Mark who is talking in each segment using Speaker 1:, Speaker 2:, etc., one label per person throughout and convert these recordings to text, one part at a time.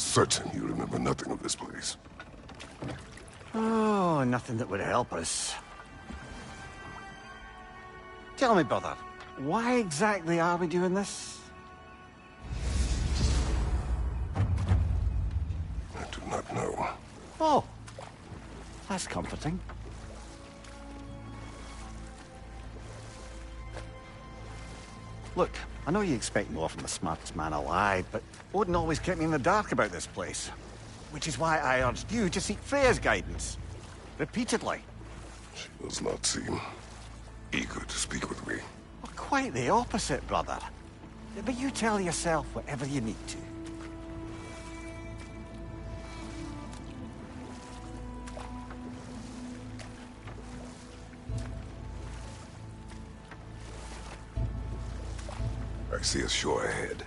Speaker 1: certain you remember nothing of this place.
Speaker 2: Oh, nothing that would help us. Tell me, brother, why exactly are we doing this?
Speaker 1: I do not know.
Speaker 2: Oh, that's comforting. Look, I know you expect more from the smartest man alive, but Odin always kept me in the dark about this place. Which is why I urged you to seek Freya's guidance. Repeatedly.
Speaker 1: She does not seem eager to speak with me.
Speaker 2: Well, quite the opposite, brother. But you tell yourself whatever you need to.
Speaker 1: I see a shore ahead.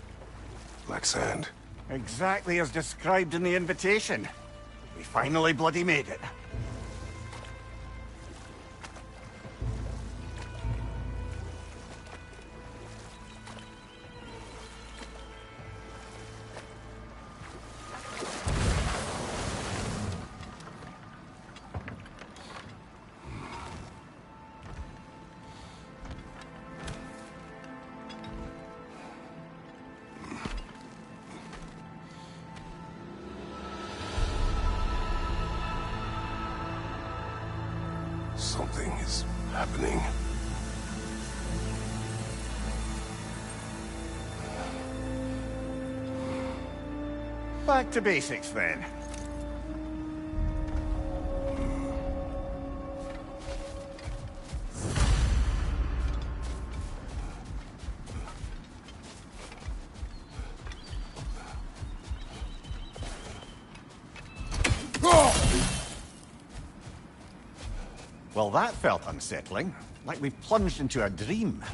Speaker 1: Black sand.
Speaker 2: Exactly as described in the invitation. We finally bloody made it.
Speaker 1: Something is happening.
Speaker 2: Back to basics, then. Well, that felt unsettling. Like we plunged into a dream.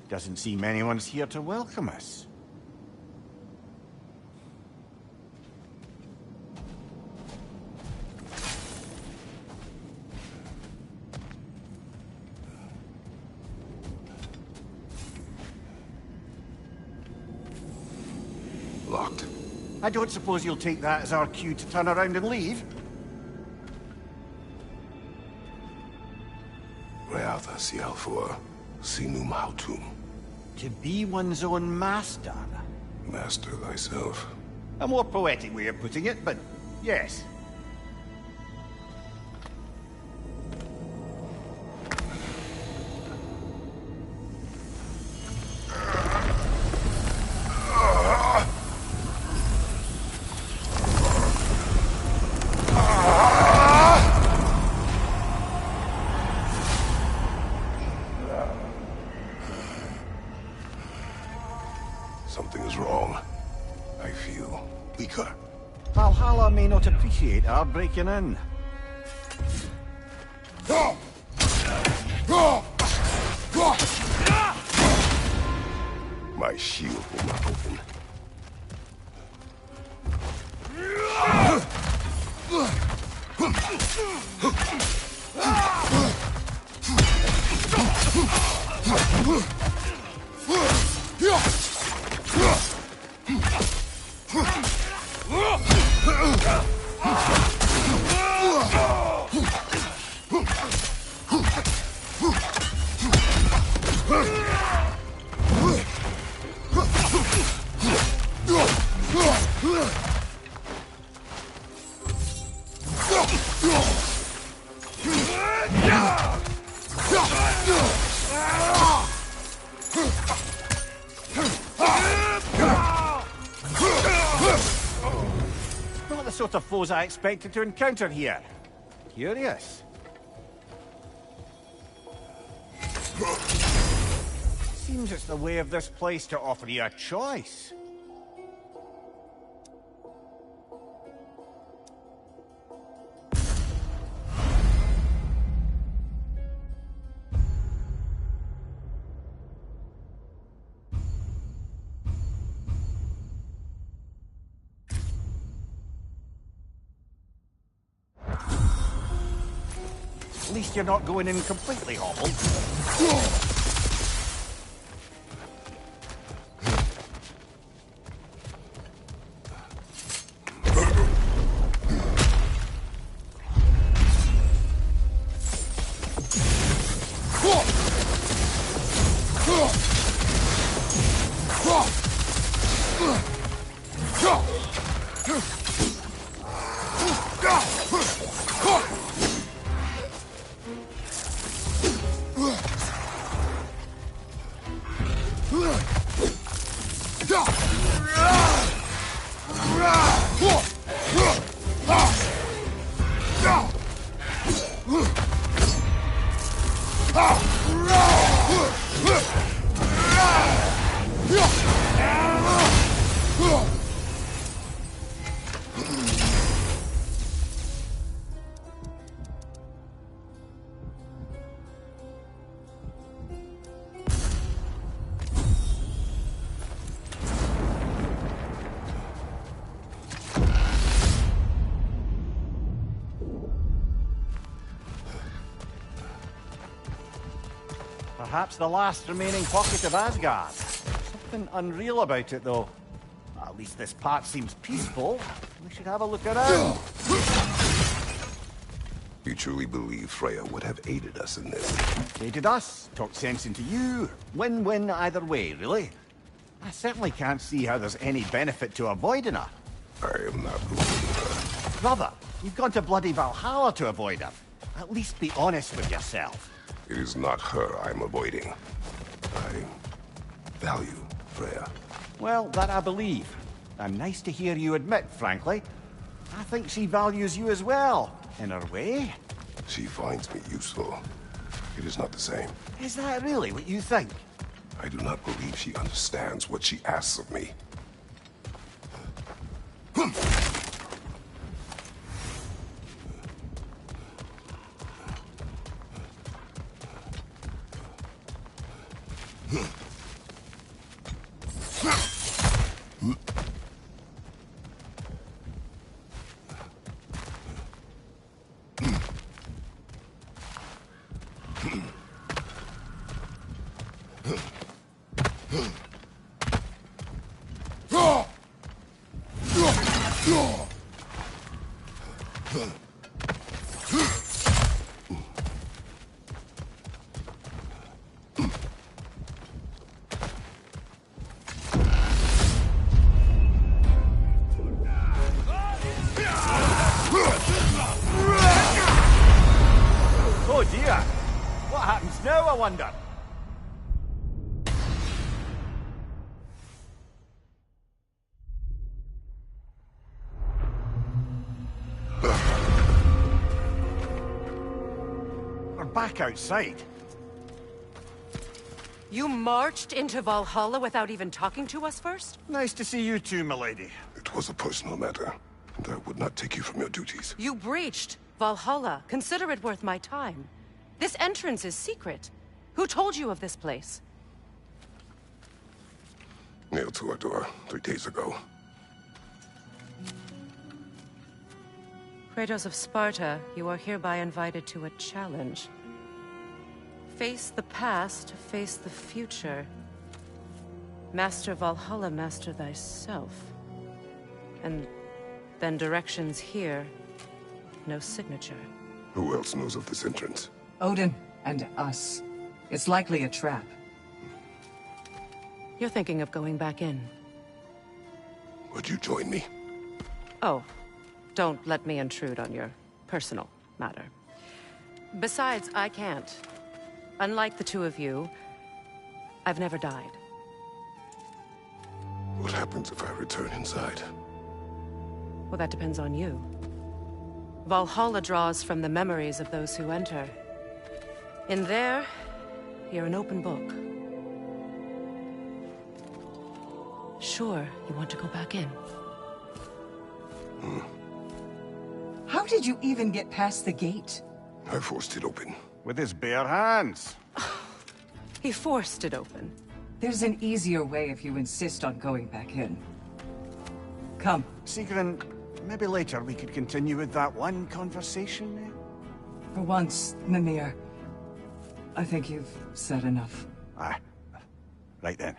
Speaker 2: Doesn't seem anyone's here to welcome us.
Speaker 1: Locked.
Speaker 2: I don't suppose you'll take that as our cue to turn around and leave?
Speaker 1: Reatha Sialfur, Sinum Hautum.
Speaker 2: To be one's own master.
Speaker 1: Master thyself.
Speaker 2: A more poetic way of putting it, but yes.
Speaker 1: Something is wrong. I feel weaker.
Speaker 2: Valhalla may not appreciate our breaking in.
Speaker 1: My shield will not open.
Speaker 2: sort of foes I expected to encounter here. Curious. Seems it's the way of this place to offer you a choice. At least you're not going in completely hobbled. Perhaps the last remaining pocket of Asgard. Something unreal about it, though. At least this part seems peaceful. We should have a look around.
Speaker 1: You truly believe Freya would have aided us in this?
Speaker 2: Aided us, talked sense into you. Win-win either way, really. I certainly can't see how there's any benefit to avoiding her.
Speaker 1: I am not avoiding her.
Speaker 2: Brother, you've gone to bloody Valhalla to avoid her. At least be honest with yourself.
Speaker 1: It is not her I'm avoiding. I value Freya.
Speaker 2: Well, that I believe. And nice to hear you admit, frankly. I think she values you as well, in her way.
Speaker 1: She finds me useful. It is not the same.
Speaker 2: Is that really what you think?
Speaker 1: I do not believe she understands what she asks of me.
Speaker 2: Oh dear! What happens now, I wonder? We're back outside.
Speaker 3: You marched into Valhalla without even talking to us first?
Speaker 2: Nice to see you too, milady.
Speaker 1: It was a personal matter, and I would not take you from your duties.
Speaker 3: You breached Valhalla. Consider it worth my time. This entrance is secret. Who told you of this place?
Speaker 1: Nailed to our door 3 days ago.
Speaker 3: Kratos of Sparta, you are hereby invited to a challenge. Face the past, face the future. Master Valhalla, master thyself. And then directions here, no signature.
Speaker 1: Who else knows of this entrance?
Speaker 4: Odin and us. It's likely a trap.
Speaker 3: You're thinking of going back in.
Speaker 1: Would you join me?
Speaker 3: Oh, don't let me intrude on your personal matter. Besides, I can't. Unlike the two of you, I've never died.
Speaker 1: What happens if I return inside?
Speaker 3: Well, that depends on you. Valhalla draws from the memories of those who enter. In there, you're an open book. Sure, you want to go back in.
Speaker 4: How did you even get past the gate?
Speaker 1: I forced it open.
Speaker 2: With his bare hands.
Speaker 3: He forced it open.
Speaker 4: There's an easier way if you insist on going back in. Come.
Speaker 2: Sigrun, maybe later we could continue with that one conversation, eh?
Speaker 4: For once, Mimir, I think you've said enough.
Speaker 2: Aye. Right then.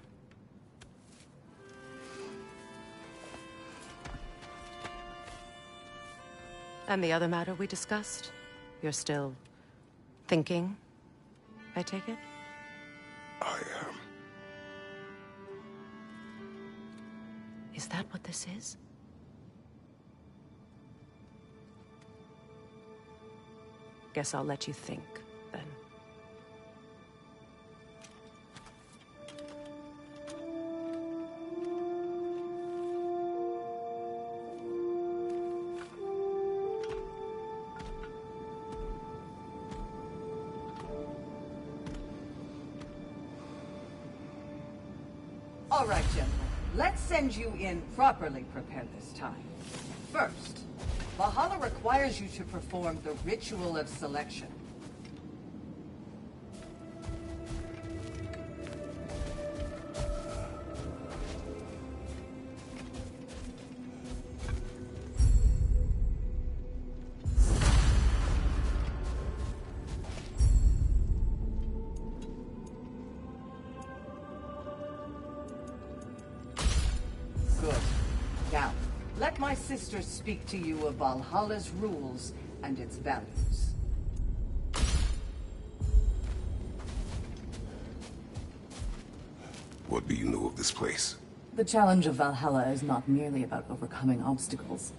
Speaker 3: And the other matter we discussed? You're still thinking, I take it?
Speaker 1: I am.
Speaker 3: Is that what this is? Guess I'll let you think, then.
Speaker 4: All right, gentlemen. Let's send you in properly prepared this time. First, Valhalla requires you to perform the ritual of selection. Good. Now, let my sister speak to you of Valhalla's rules and its values.
Speaker 1: What do you know of this place?
Speaker 5: The challenge of Valhalla is not merely about overcoming obstacles.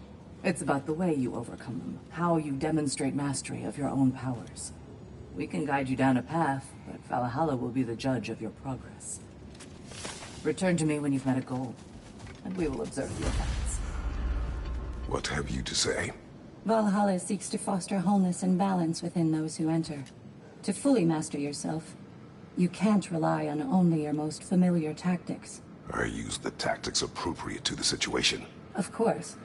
Speaker 5: It's about the way you overcome them, how you demonstrate mastery of your own powers. We can guide you down a path, but Valhalla will be the judge of your progress. Return to me when you've met a goal, and we will observe your effects.
Speaker 1: What have you to say?
Speaker 6: Valhalla seeks to foster wholeness and balance within those who enter. To fully master yourself, you can't rely on only your most familiar tactics.
Speaker 1: I use the tactics appropriate to the situation.
Speaker 6: Of course,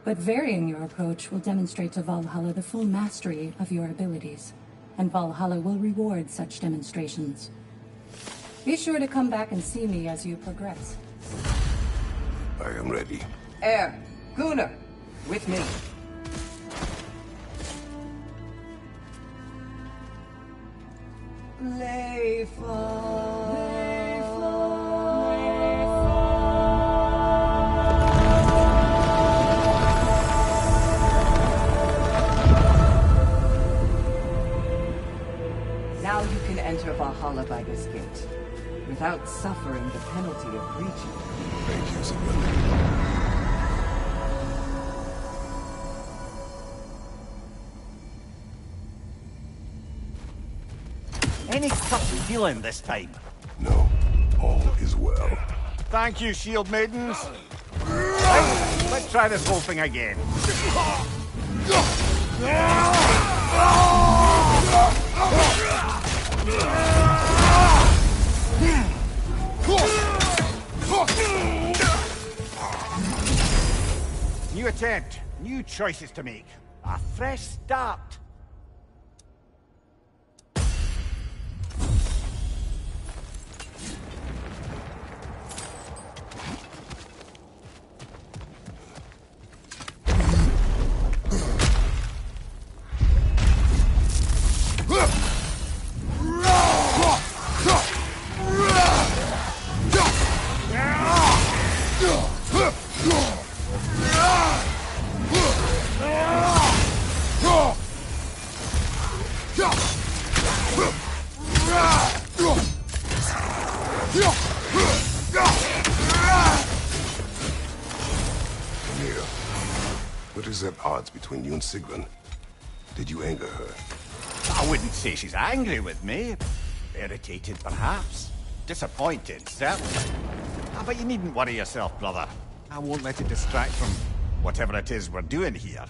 Speaker 6: but varying your approach will demonstrate to Valhalla the full mastery of your abilities, and Valhalla will reward such demonstrations. Be sure to come back and see me as you progress.
Speaker 1: I am ready.
Speaker 4: Air, Gunnar, with me. Now you can enter Valhalla by this gate, without suffering the penalty of breaching.
Speaker 1: Thank you, Sigrun.
Speaker 2: Any touchy feeling this time?
Speaker 1: No, all is well.
Speaker 2: Thank you, shield maidens. Right, let's try this whole thing again. New attempt, new choices to make. A fresh start.
Speaker 1: Amir, what is at odds between you and Sigrun? Did you anger her?
Speaker 2: I wouldn't say she's angry with me. Irritated, perhaps. Disappointed, certainly. But you needn't worry yourself, brother. I won't let it distract from whatever it is we're doing here.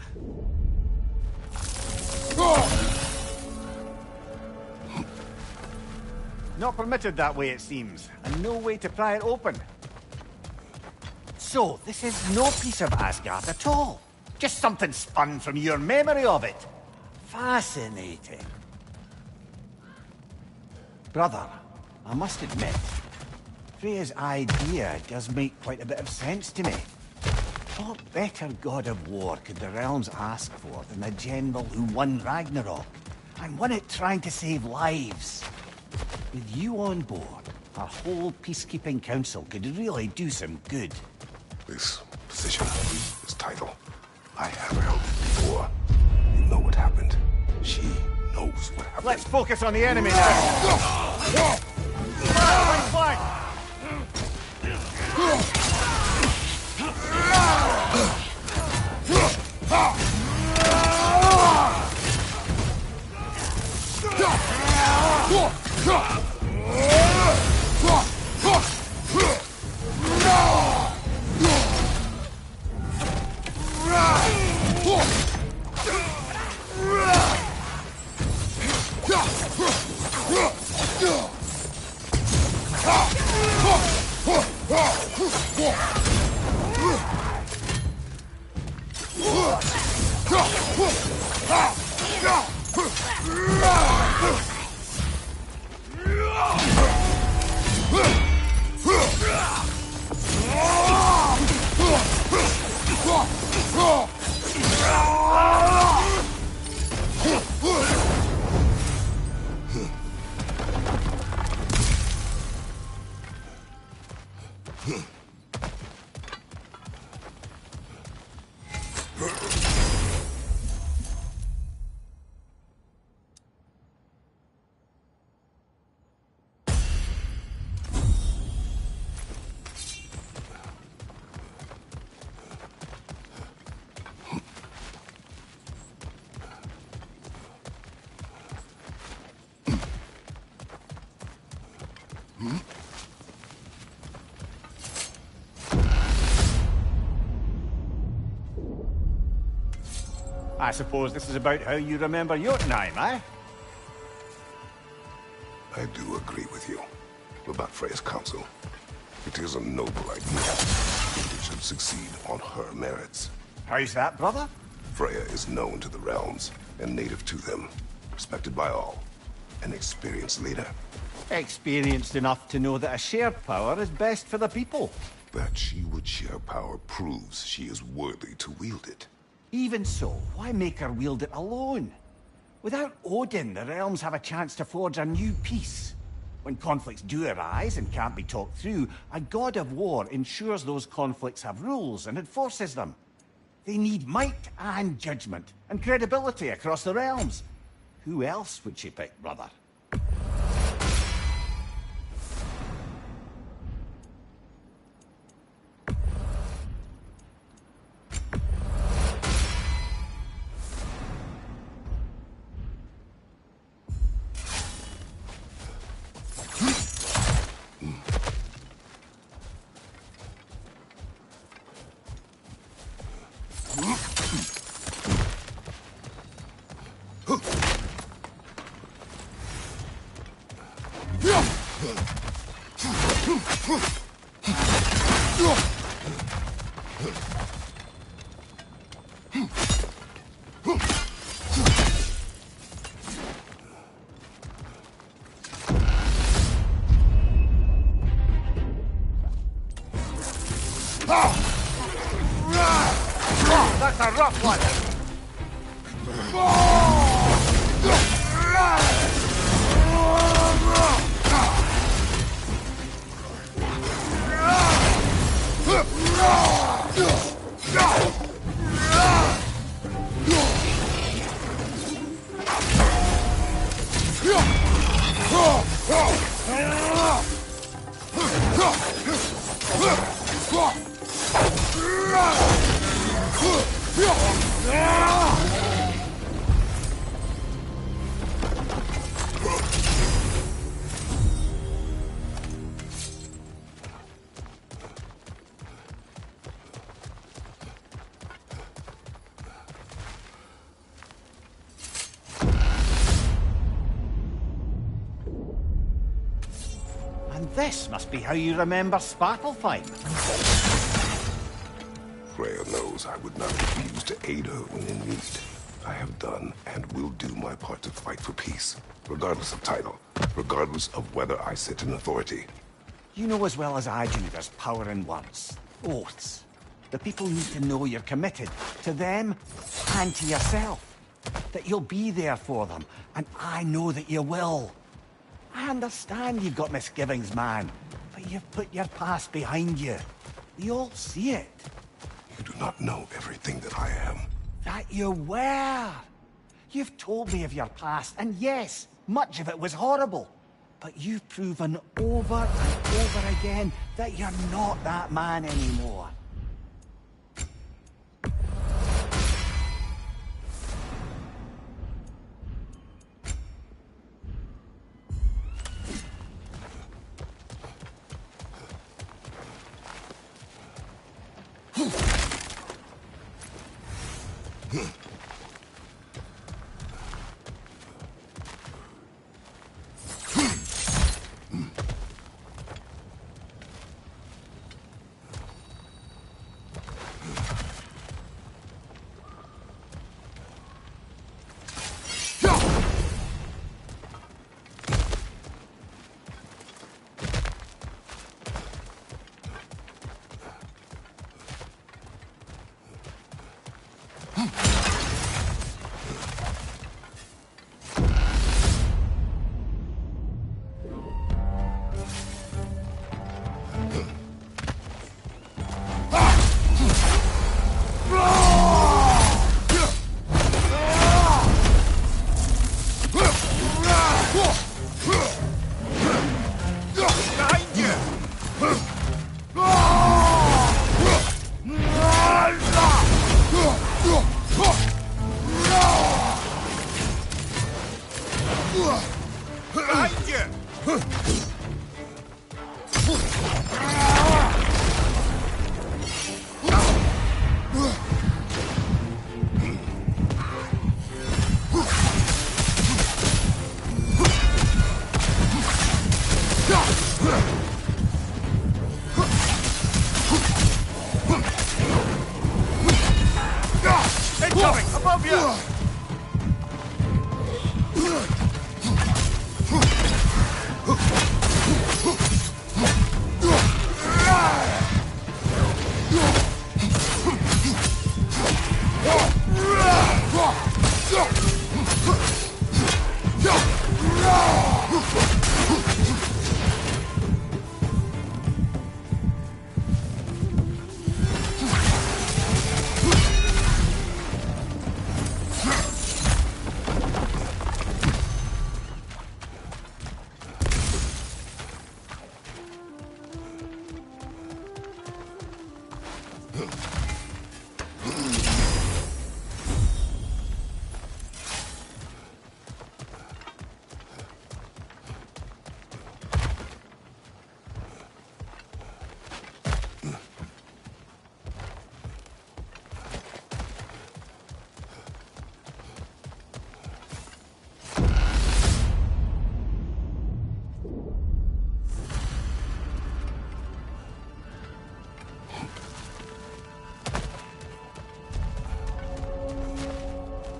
Speaker 2: Not permitted that way, it seems, and no way to pry it open. So, this is no piece of Asgard at all. Just something spun from your memory of it. Fascinating. Brother, I must admit, Freya's idea does make quite a bit of sense to me. What better god of war could the realms ask for than the general who won Ragnarok, and won it trying to save lives? With you on board, our whole peacekeeping council could really do some good.
Speaker 1: This position, this title, I have held before. You know what happened. She knows what happened.
Speaker 2: Let's focus on the enemy now. Flank! I suppose this is about how you remember Jotunheim, eh?
Speaker 1: I do agree with you about Freya's counsel. It is a noble idea. It should succeed on her merits.
Speaker 2: How's that, brother?
Speaker 1: Freya is known to the realms and native to them, respected by all. An experienced leader.
Speaker 2: Experienced enough to know that a shared power is best for the people.
Speaker 1: That she would share power proves she is worthy to wield it.
Speaker 2: Even so, why make her wield it alone? Without Odin, the realms have a chance to forge a new peace. When conflicts do arise and can't be talked through, a god of war ensures those conflicts have rules and enforces them. They need might and judgment, and credibility across the realms. Who else would she pick, brother? That's a rough one! This must be how you remember Sparklefine.
Speaker 1: Freya knows I would not refuse to aid her when in need. I have done and will do my part to fight for peace, regardless of title, regardless of whether I sit in authority.
Speaker 2: You know as well as I do there's power in words. Oaths. The people need to know you're committed. To them, and to yourself. That you'll be there for them. And I know that you will. I understand you've got misgivings, man. But you've put your past behind you. We all see it.
Speaker 1: You do not know everything that I am.
Speaker 2: That you were. You've told me of your past, and yes, much of it was horrible. But you've proven over and over again that you're not that man anymore.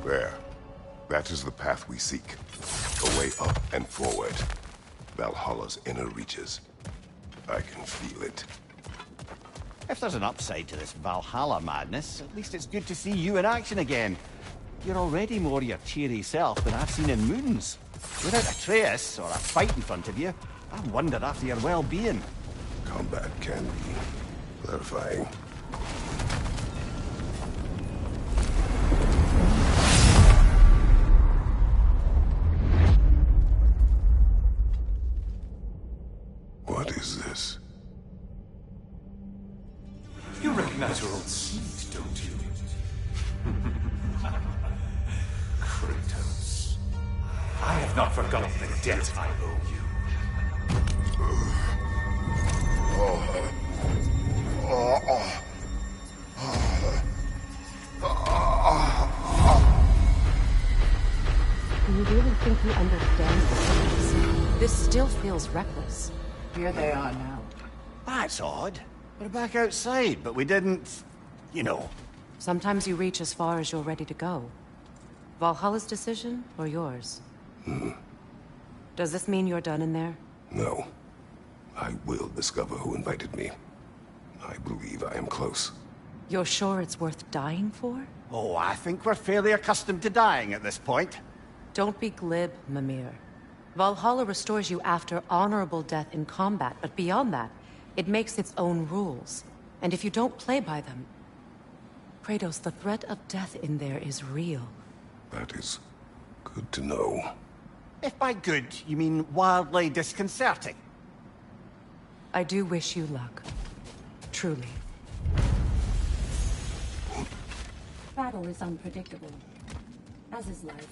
Speaker 1: There. That is the path we seek. A way up and forward. Valhalla's inner reaches. I can feel it.
Speaker 2: If there's an upside to this Valhalla madness, at least it's good to see you in action again. You're already more your cheery self than I've seen in moons. Without Atreus, or a fight in front of you, I wonder after your well-being.
Speaker 1: Combat can be clarifying. What is this?
Speaker 7: You recognize your old seat, don't you? Kratos. I have not forgotten the debt I owe you.
Speaker 3: Do you really think you understand this? This still feels reckless.
Speaker 4: Here they are now.
Speaker 2: That's odd. We're back outside, but we didn't... You know.
Speaker 3: Sometimes you reach as far as you're ready to go. Valhalla's decision, or yours? Does this mean you're done in there?
Speaker 1: No. I will discover who invited me. I believe I am close.
Speaker 3: You're sure it's worth dying for?
Speaker 2: Oh, I think we're fairly accustomed to dying at this point.
Speaker 3: Don't be glib, Mimir. Valhalla restores you after honorable death in combat, but beyond that, it makes its own rules. And if you don't play by them... Kratos, the threat of death in there is real.
Speaker 1: That is good to know.
Speaker 2: If by good, you mean wildly disconcerting.
Speaker 3: I do wish you luck. Truly.
Speaker 6: Battle is unpredictable, as is life.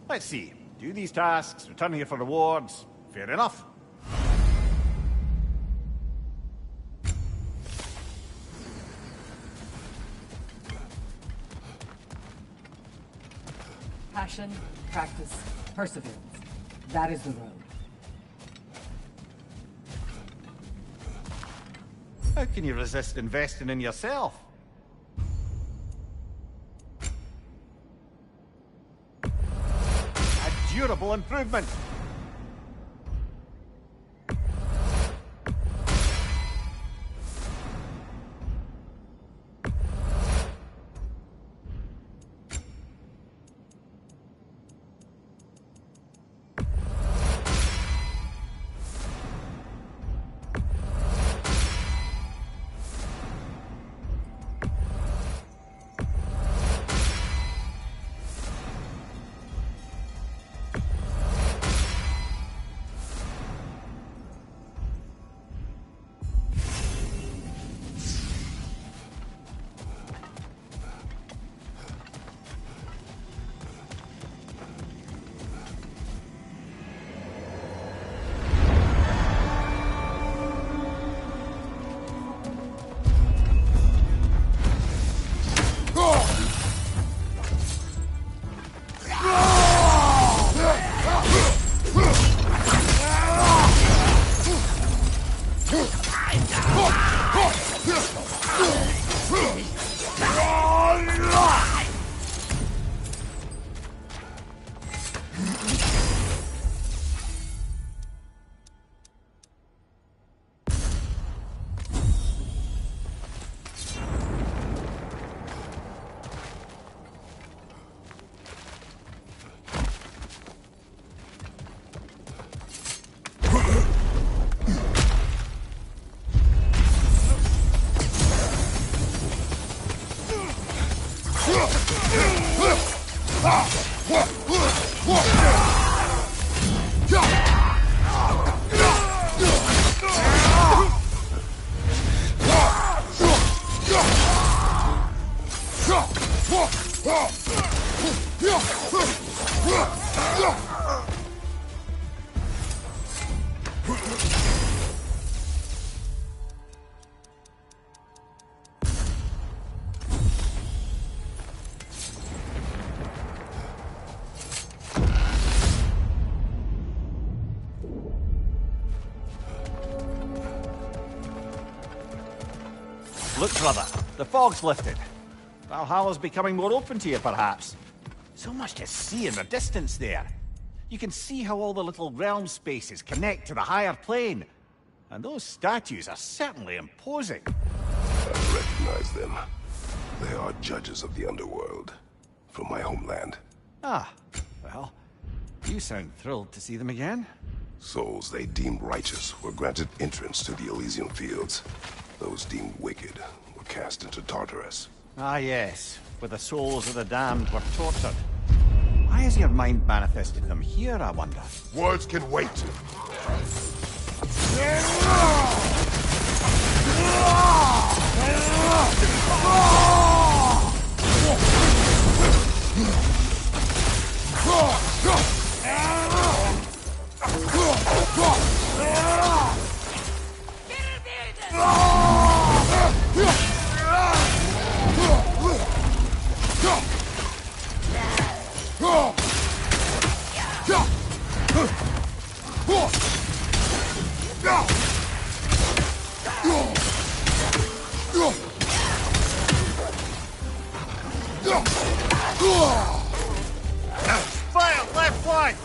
Speaker 2: Let's see. Do these tasks, return here for rewards. Fair enough.
Speaker 4: Passion, practice, perseverance. That is the road.
Speaker 2: How can you resist investing in yourself? A durable improvement. Look, brother, the fog's lifted. Valhalla's becoming more open to you, perhaps. So much to see in the distance there. You can see how all the little realm spaces connect to the higher plane. And those statues are certainly imposing.
Speaker 1: I recognize them. They are judges of the underworld. From my homeland.
Speaker 2: Ah, well, you sound thrilled to see them again.
Speaker 1: Souls they deemed righteous were granted entrance to the Elysium Fields. Those deemed wicked were cast into Tartarus.
Speaker 2: Ah, yes, where the souls of the damned were tortured. Why has your mind manifested them here, I wonder?
Speaker 1: Words can wait.
Speaker 2: Fire, left flank!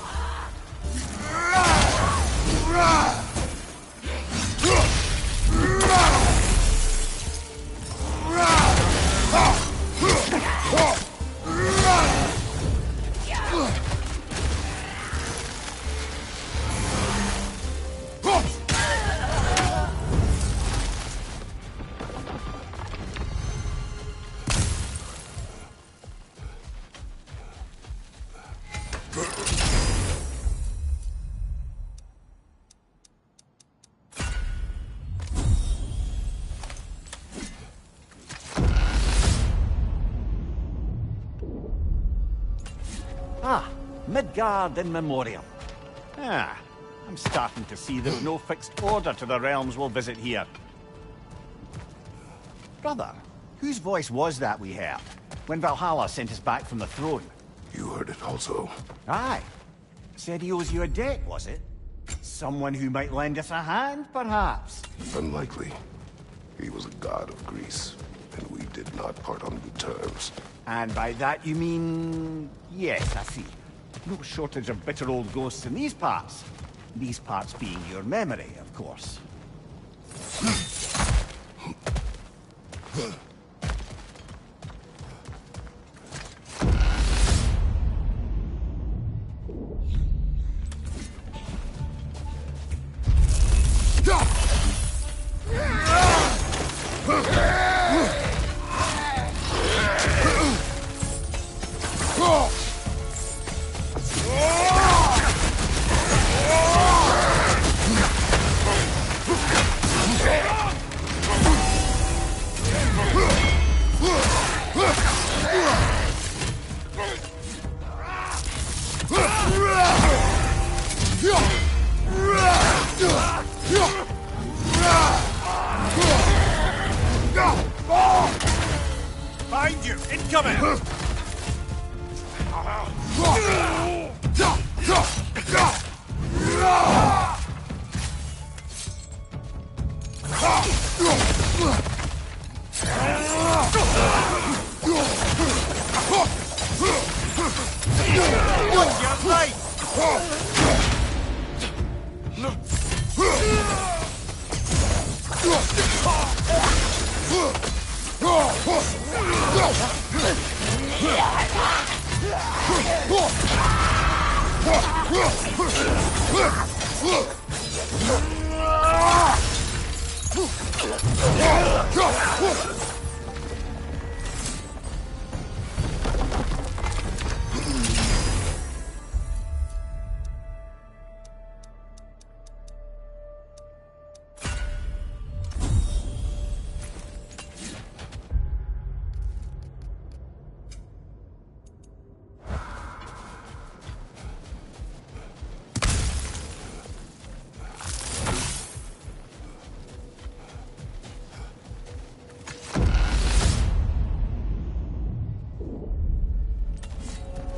Speaker 2: Ah, Midgard in memoriam. Ah, I'm starting to see there's no fixed order to the realms we'll visit here. Brother, whose voice was that we heard when Valhalla sent us back from the throne?
Speaker 1: You heard it also.
Speaker 2: Aye. Said he owes you a debt, was it? Someone who might lend us a hand, perhaps?
Speaker 1: Unlikely. He was a god of Greece, and we did not part on good terms.
Speaker 2: And by that you mean... Yes, I see. No shortage of bitter old ghosts in these parts. These parts being your memory, of course. Behind you! Incoming! Watch your right!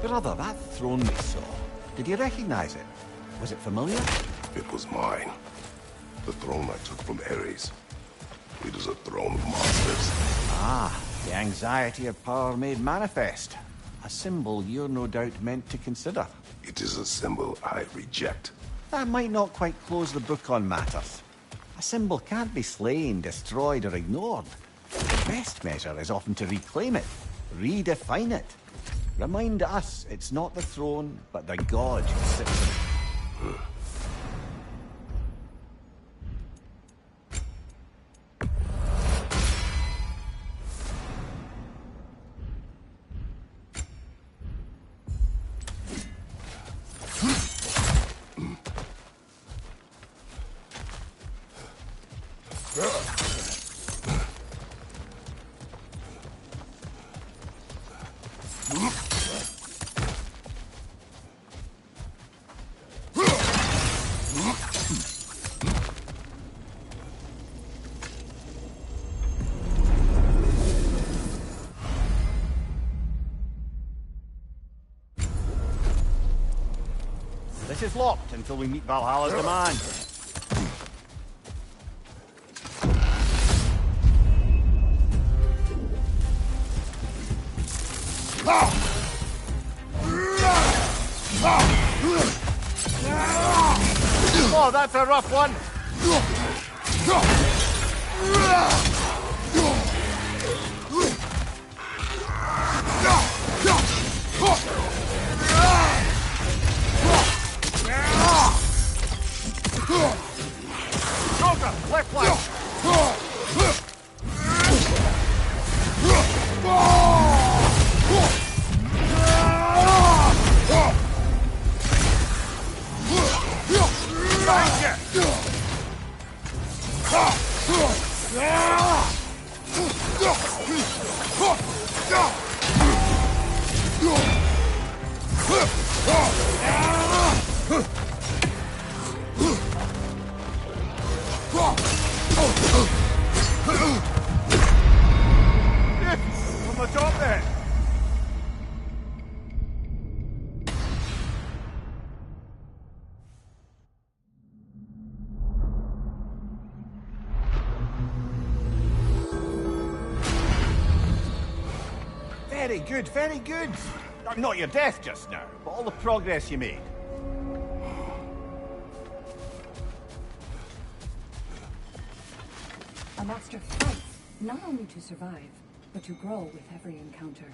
Speaker 2: Brother, that throne we saw, did you recognize it? Was it familiar?
Speaker 1: It was mine. The throne I took from Ares. It is a throne of monsters.
Speaker 2: Ah, the anxiety of power made manifest. A symbol you're no doubt meant to consider.
Speaker 1: It is a symbol I reject.
Speaker 2: That might not quite close the book on matters. A symbol can't be slain, destroyed, or ignored. The best measure is often to reclaim it, redefine it. Remind us it's not the throne, but the god who sits in it. This is locked until we meet Valhalla's demand. Oh, that's a rough one. Joker, left flank. On the top there. Very good, very good. Not your death just now, but all the progress you made.
Speaker 6: A master fights, not only to survive, but to grow with every encounter.